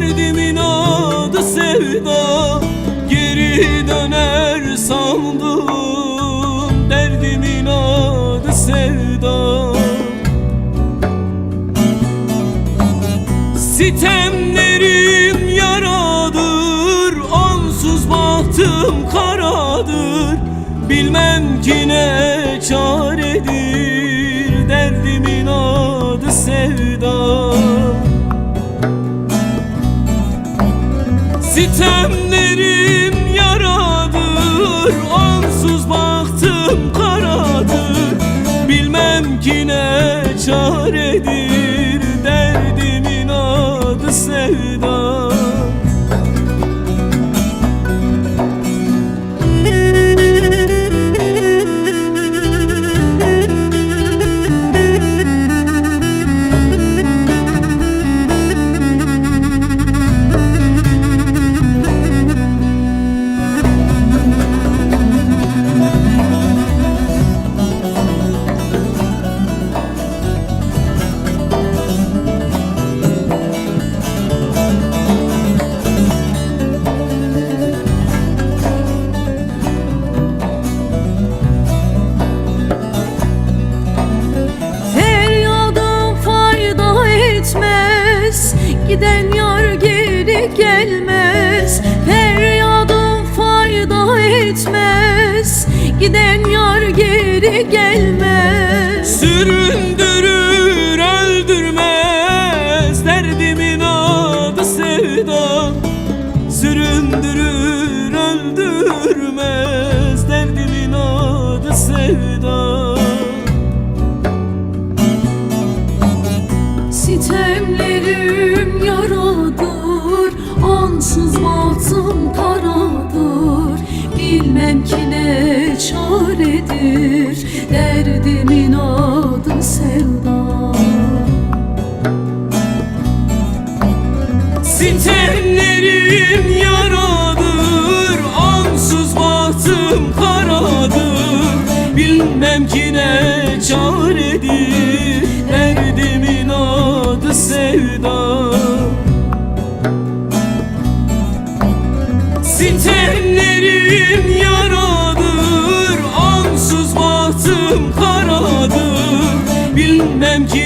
Derdimin adı sevda, geri döner sandım. Derdimin adı sevda. Sitemlerim yaradır, onsuz bahtım karadır. Bilmem ki ne çaredir, derdimin adı sevda. Sitemlerim yaradır, onsuz bahtım karadır. Bilmem ki ne çaredir, derdimin adı sevda. Giden yar geri gelmez, feryadım fayda etmez. Giden yar geri gelmez. Süründürür öldürmez, derdimin adı sevda. Süründürür öldürmez, derdimin adı sevda. Sitemlerim yaradır, onsuz bahtım karadır. Bilmem ki ne çaredir, derdimin adı sevda. Sitemlerim yaradır, onsuz bahtım karadır. Bilmem ki ne çaredir, derdimin adı sevda. Sitemlerim yaradır, onsuz bahtım karadır. Bilmem ki